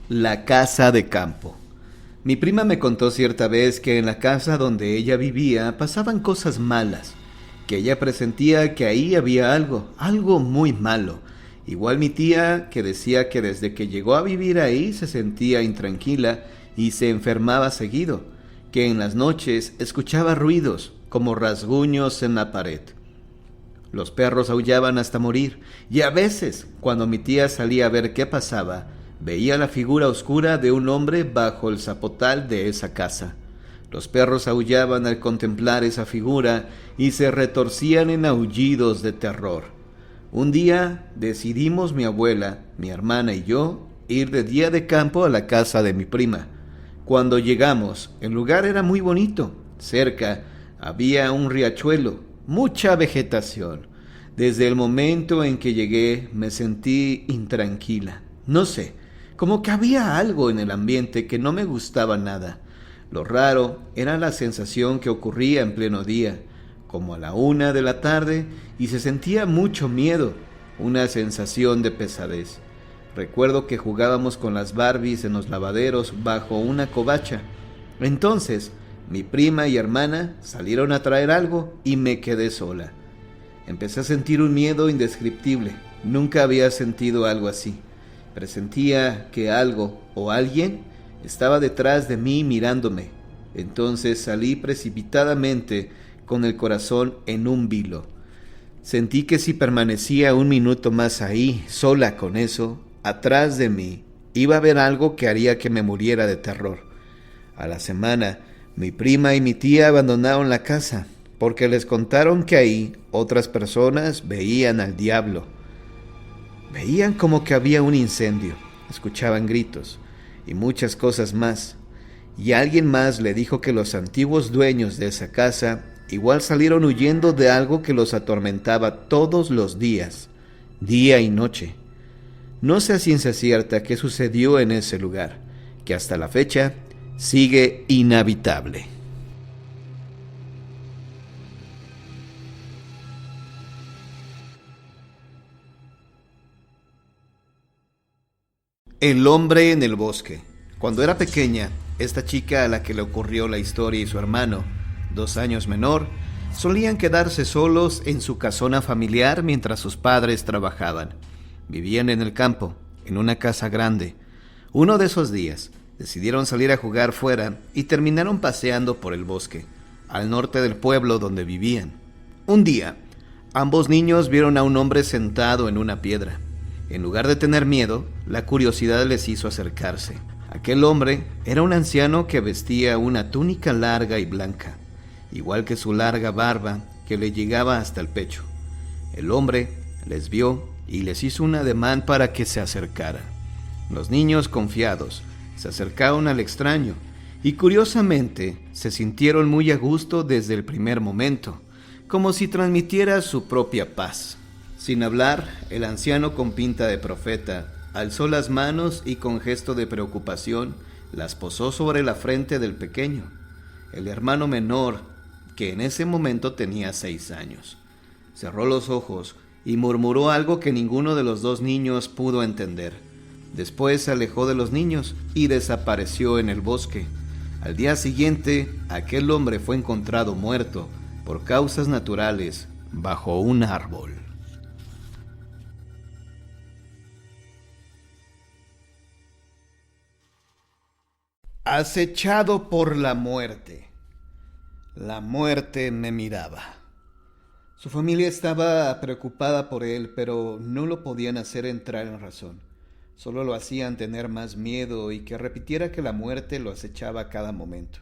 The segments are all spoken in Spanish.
La casa de campo. Mi prima me contó cierta vez que en la casa donde ella vivía pasaban cosas malas, que ella presentía que ahí había algo muy malo. Igual mi tía que decía que desde que llegó a vivir ahí se sentía intranquila y se enfermaba seguido, que en las noches escuchaba ruidos como rasguños en la pared. Los perros aullaban hasta morir, y a veces, cuando mi tía salía a ver qué pasaba, veía la figura oscura de un hombre bajo el zapotal de esa casa. Los perros aullaban al contemplar esa figura y se retorcían en aullidos de terror. Un día decidimos mi abuela, mi hermana y yo ir de día de campo a la casa de mi prima. Cuando llegamos, el lugar era muy bonito. Cerca había un riachuelo, mucha vegetación. Desde el momento en que llegué me sentí intranquila. No sé, como que había algo en el ambiente que no me gustaba nada. Lo raro era la sensación que ocurría en pleno día, como a la 1 de la tarde, y se sentía mucho miedo, una sensación de pesadez. Recuerdo que jugábamos con las Barbies en los lavaderos bajo una covacha. Entonces, mi prima y hermana salieron a traer algo y me quedé sola. Empecé a sentir un miedo indescriptible. Nunca había sentido algo así. Presentía que algo o alguien estaba detrás de mí mirándome. Entonces salí precipitadamente con el corazón en un vilo. Sentí que si permanecía un minuto más ahí, sola con eso, atrás de mí, iba a haber algo que haría que me muriera de terror. A la semana, mi prima y mi tía abandonaron la casa porque les contaron que ahí otras personas veían al diablo. Veían como que había un incendio, escuchaban gritos y muchas cosas más. Y alguien más le dijo que los antiguos dueños de esa casa igual salieron huyendo de algo que los atormentaba todos los días, día y noche. No sé a ciencia cierta qué sucedió en ese lugar, que hasta la fecha sigue inhabitable. El hombre en el bosque. Cuando era pequeña, esta chica a la que le ocurrió la historia y su hermano, 2 años menor, solían quedarse solos en su casona familiar mientras sus padres trabajaban. Vivían en el campo, en una casa grande. Uno de esos días, decidieron salir a jugar fuera y terminaron paseando por el bosque, al norte del pueblo donde vivían. Un día, ambos niños vieron a un hombre sentado en una piedra. En lugar de tener miedo, la curiosidad les hizo acercarse. Aquel hombre era un anciano que vestía una túnica larga y blanca, igual que su larga barba que le llegaba hasta el pecho. El hombre les vio y les hizo un ademán para que se acercaran. Los niños, confiados, se acercaron al extraño y curiosamente se sintieron muy a gusto desde el primer momento, como si transmitiera su propia paz. Sin hablar, el anciano con pinta de profeta alzó las manos y con gesto de preocupación las posó sobre la frente del pequeño, el hermano menor, que en ese momento tenía 6 años. Cerró los ojos y murmuró algo que ninguno de los dos niños pudo entender. Después se alejó de los niños y desapareció en el bosque. Al día siguiente, aquel hombre fue encontrado muerto por causas naturales bajo un árbol. Acechado por la muerte. La muerte me miraba. Su familia estaba preocupada por él, pero no lo podían hacer entrar en razón. Solo lo hacían tener más miedo y que repitiera que la muerte lo acechaba a cada momento.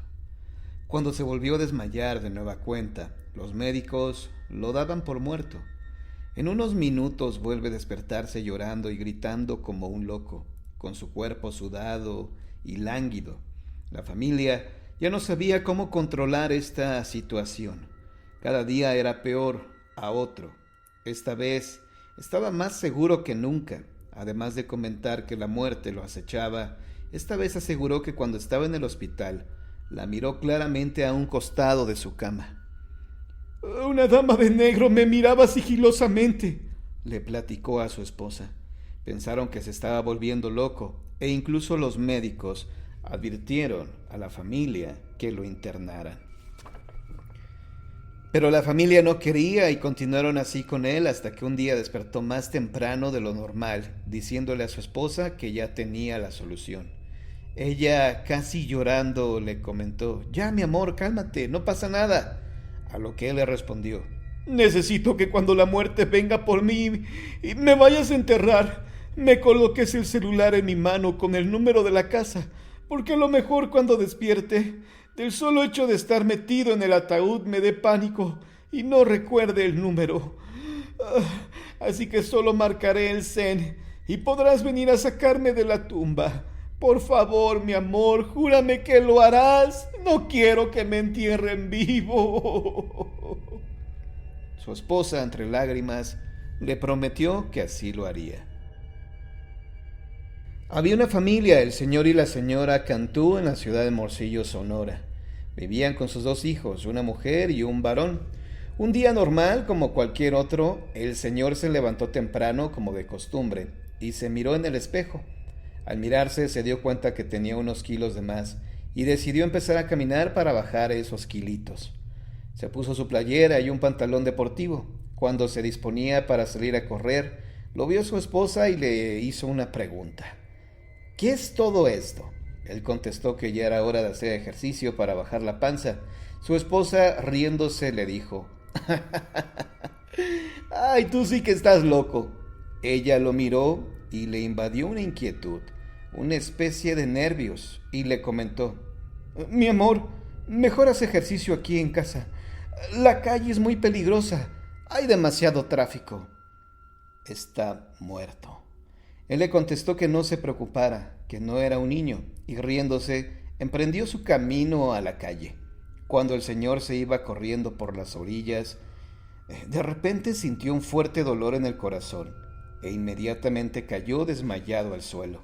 Cuando se volvió a desmayar de nueva cuenta, los médicos lo daban por muerto. En unos minutos vuelve a despertarse llorando y gritando como un loco, con su cuerpo sudado y lánguido. La familia ya no sabía cómo controlar esta situación. Cada día era peor a otro. Esta vez estaba más seguro que nunca. Además de comentar que la muerte lo acechaba, esta vez aseguró que cuando estaba en el hospital, la miró claramente a un costado de su cama. «Una dama de negro me miraba sigilosamente», le platicó a su esposa. Pensaron que se estaba volviendo loco e incluso los médicos advirtieron a la familia que lo internaran. Pero la familia no quería y continuaron así con él hasta que un día despertó más temprano de lo normal, diciéndole a su esposa que ya tenía la solución. Ella, casi llorando, le comentó: «Ya, mi amor, cálmate, no pasa nada». A lo que él le respondió: «Necesito que cuando la muerte venga por mí y me vayas a enterrar, me coloques el celular en mi mano con el número de la casa, porque a lo mejor cuando despierte, del solo hecho de estar metido en el ataúd me dé pánico y no recuerde el número. Así que solo marcaré el zen y podrás venir a sacarme de la tumba. Por favor, mi amor, júrame que lo harás. No quiero que me entierren vivo». Su esposa, entre lágrimas, le prometió que así lo haría. Había una familia, el señor y la señora Cantú, en la ciudad de Morcillo, Sonora. Vivían con sus 2 hijos, una mujer y un varón. Un día normal, como cualquier otro, el señor se levantó temprano, como de costumbre, y se miró en el espejo. Al mirarse se dio cuenta que tenía unos kilos de más y decidió empezar a caminar para bajar esos kilitos. Se puso su playera y un pantalón deportivo. Cuando se disponía para salir a correr, lo vio su esposa y le hizo una pregunta. «¿Qué es todo esto?». Él contestó que ya era hora de hacer ejercicio para bajar la panza. Su esposa, riéndose, le dijo: «Ay, tú sí que estás loco». Ella lo miró y le invadió una inquietud, una especie de nervios, y le comentó: «Mi amor, mejor haz ejercicio aquí en casa. La calle es muy peligrosa, hay demasiado tráfico». «Está muerto». Él le contestó que no se preocupara, que no era un niño, y riéndose, emprendió su camino a la calle. Cuando el señor se iba corriendo por las orillas, de repente sintió un fuerte dolor en el corazón, e inmediatamente cayó desmayado al suelo.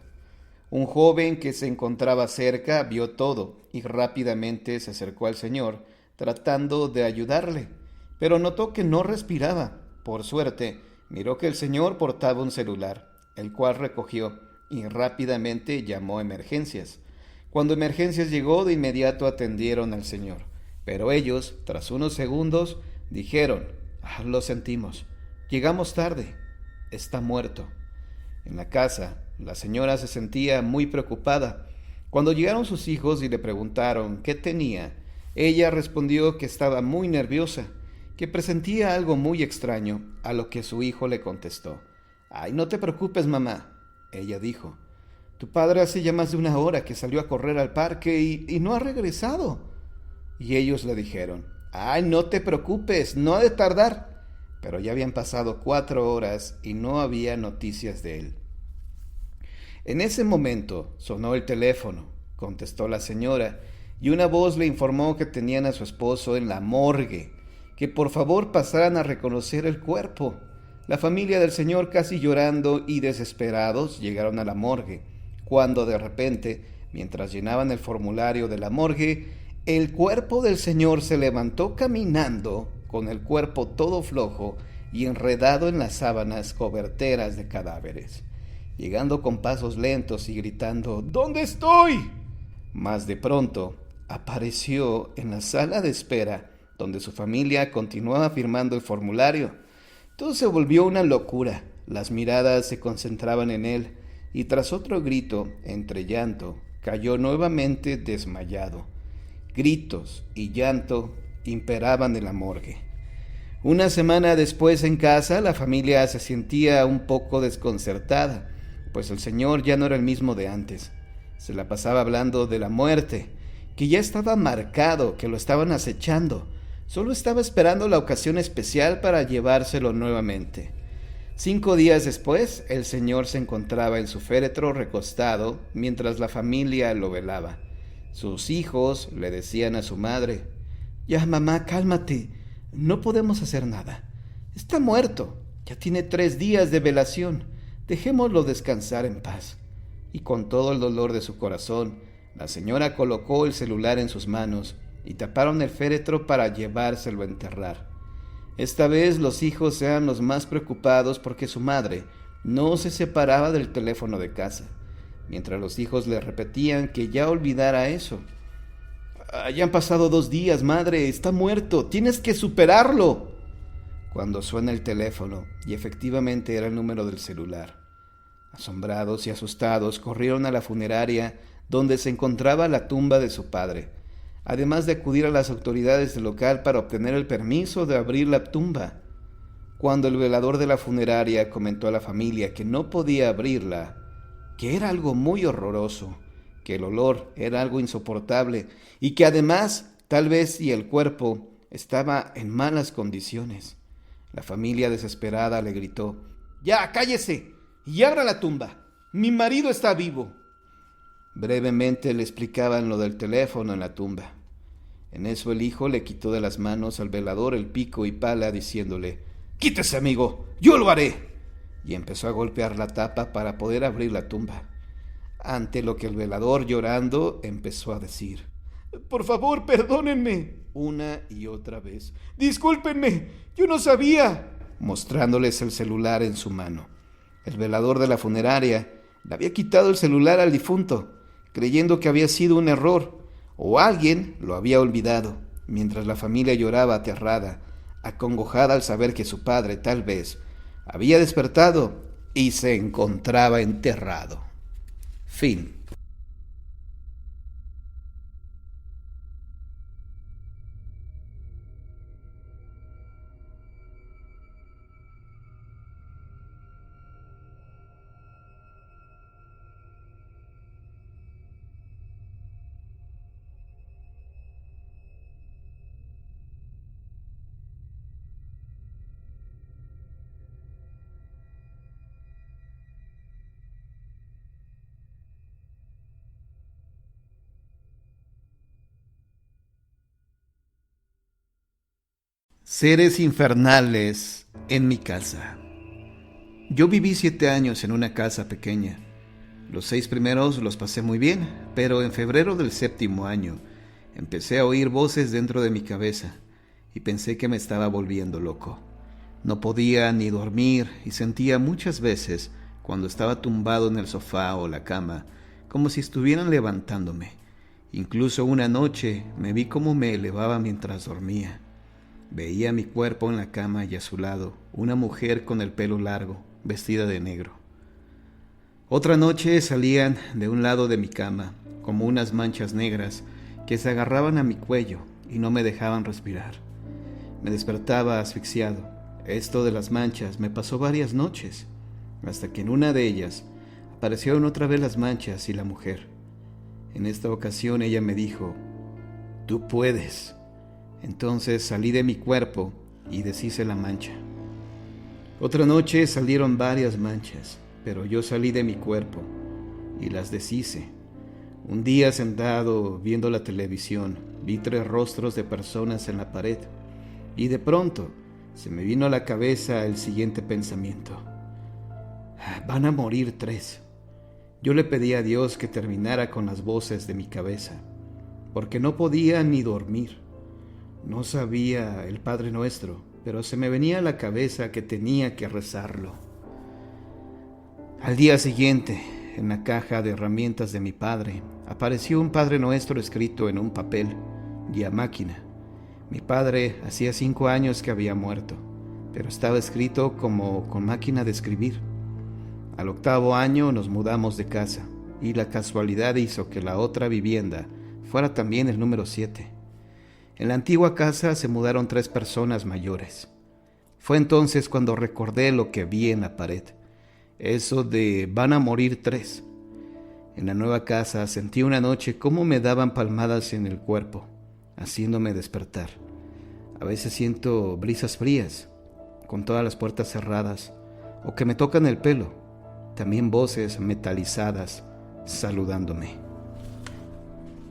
Un joven que se encontraba cerca vio todo, y rápidamente se acercó al señor, tratando de ayudarle, pero notó que no respiraba. Por suerte, miró que el señor portaba un celular, el cual recogió y rápidamente llamó a emergencias. Cuando emergencias llegó, de inmediato atendieron al señor, pero ellos, tras unos segundos, dijeron: «Lo sentimos, llegamos tarde, está muerto». En la casa, la señora se sentía muy preocupada. Cuando llegaron sus hijos y le preguntaron qué tenía, ella respondió que estaba muy nerviosa, que presentía algo muy extraño, a lo que su hijo le contestó: «Ay, no te preocupes, mamá». Ella dijo: «Tu padre hace ya más de 1 hora que salió a correr al parque y no ha regresado». Y ellos le dijeron: «Ay, no te preocupes, no ha de tardar». Pero ya habían pasado 4 horas y no había noticias de él. En ese momento sonó el teléfono, contestó la señora, y una voz le informó que tenían a su esposo en la morgue, que por favor pasaran a reconocer el cuerpo. La familia del señor, casi llorando y desesperados, llegaron a la morgue, cuando de repente, mientras llenaban el formulario de la morgue, el cuerpo del señor se levantó caminando, con el cuerpo todo flojo y enredado en las sábanas coberteras de cadáveres, llegando con pasos lentos y gritando: «¿Dónde estoy?». Mas de pronto apareció en la sala de espera, donde su familia continuaba firmando el formulario. Todo se volvió una locura. Las miradas se concentraban en él, y tras otro grito, entre llanto, cayó nuevamente desmayado. Gritos y llanto imperaban en la morgue. Una semana después, en casa, la familia se sentía un poco desconcertada, pues el señor ya no era el mismo de antes. Se la pasaba hablando de la muerte, que ya estaba marcado, que lo estaban acechando. Solo estaba esperando la ocasión especial para llevárselo nuevamente. 5 días después, el señor se encontraba en su féretro recostado mientras la familia lo velaba. Sus hijos le decían a su madre: «Ya, mamá, cálmate, no podemos hacer nada. Está muerto, ya tiene 3 días de velación, dejémoslo descansar en paz». Y con todo el dolor de su corazón, la señora colocó el celular en sus manos y taparon el féretro para llevárselo a enterrar. Esta vez los hijos eran los más preocupados porque su madre no se separaba del teléfono de casa. mientras los hijos le repetían que ya olvidara eso. Ya han pasado 2 días, madre, está muerto, tienes que superarlo. Cuando suena el teléfono, y efectivamente era el número del celular. Asombrados y asustados, corrieron a la funeraria donde se encontraba la tumba de su padre, además de acudir a las autoridades del local para obtener el permiso de abrir la tumba. Cuando el velador de la funeraria comentó a la familia que no podía abrirla, que era algo muy horroroso, que el olor era algo insoportable y que además tal vez y el cuerpo estaba en malas condiciones, la familia desesperada le gritó: «¡Ya, cállese! ¡Y abra la tumba! ¡Mi marido está vivo!». Brevemente le explicaban lo del teléfono en la tumba. En eso el hijo le quitó de las manos al velador el pico y pala diciéndole: «¡Quítese, amigo! ¡Yo lo haré!». Y empezó a golpear la tapa para poder abrir la tumba. Ante lo que el velador, llorando, empezó a decir: «Por favor, perdónenme», una y otra vez. «Discúlpenme, yo no sabía», mostrándoles el celular en su mano. El velador de la funeraria le había quitado el celular al difunto, creyendo que había sido un error, o alguien lo había olvidado, mientras la familia lloraba aterrada, acongojada al saber que su padre, tal vez, había despertado y se encontraba enterrado. Fin. Seres infernales en mi casa. Yo viví 7 años en una casa pequeña. Los 6 primeros los pasé muy bien, pero en febrero del 7º año empecé a oír voces dentro de mi cabeza y pensé que me estaba volviendo loco. No podía ni dormir y sentía muchas veces, cuando estaba tumbado en el sofá o la cama, como si estuvieran levantándome. Incluso una noche me vi como me elevaba mientras dormía. Veía mi cuerpo en la cama y a su lado una mujer con el pelo largo, vestida de negro. Otra noche salían de un lado de mi cama como unas manchas negras que se agarraban a mi cuello y no me dejaban respirar. Me despertaba asfixiado. Esto de las manchas me pasó varias noches, hasta que en una de ellas aparecieron otra vez las manchas y la mujer. En esta ocasión ella me dijo: «Tú puedes». Entonces salí de mi cuerpo y deshice la mancha. Otra noche salieron varias manchas, pero yo salí de mi cuerpo y las deshice. Un día, sentado viendo la televisión, vi 3 rostros de personas en la pared y de pronto se me vino a la cabeza el siguiente pensamiento: «Van a morir 3». Yo le pedí a Dios que terminara con las voces de mi cabeza, porque no podía ni dormir. No sabía el Padre Nuestro, pero se me venía a la cabeza que tenía que rezarlo. Al día siguiente, en la caja de herramientas de mi padre, apareció un Padre Nuestro escrito en un papel y a máquina. Mi padre hacía 5 años que había muerto, pero estaba escrito como con máquina de escribir. Al 8º año nos mudamos de casa y la casualidad hizo que la otra vivienda fuera también el número 7. En la antigua casa se mudaron 3 personas mayores. Fue entonces cuando recordé lo que vi en la pared, eso de «van a morir 3». En la nueva casa sentí una noche cómo me daban palmadas en el cuerpo, haciéndome despertar. A veces siento brisas frías, con todas las puertas cerradas, o que me tocan el pelo, también voces metalizadas saludándome.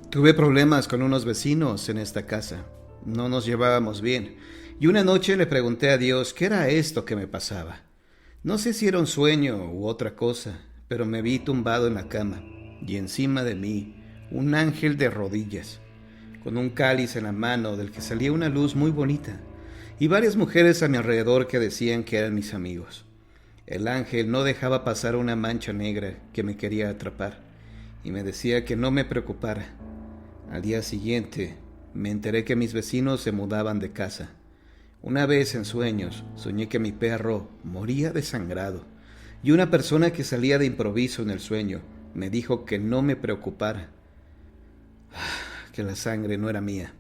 Tuve problemas con unos vecinos en esta casa. No nos llevábamos bien. Y una noche le pregunté a Dios qué era esto que me pasaba. No sé si era un sueño u otra cosa, pero me vi tumbado en la cama y encima de mí un ángel de rodillas, con un cáliz en la mano del que salía una luz muy bonita, y varias mujeres a mi alrededor que decían que eran mis amigos. El ángel no dejaba pasar una mancha negra que me quería atrapar. y me decía que no me preocupara. Al día siguiente me enteré que mis vecinos se mudaban de casa. Una vez en sueños soñé que mi perro moría desangrado y una persona que salía de improviso en el sueño me dijo que no me preocupara, que la sangre no era mía.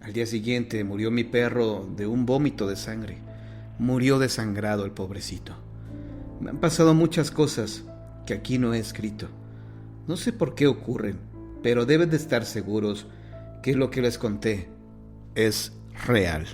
Al día siguiente murió mi perro de un vómito de sangre. Murió desangrado el pobrecito. Me han pasado muchas cosas que aquí no he escrito. No sé por qué ocurren, pero deben de estar seguros que lo que les conté es real.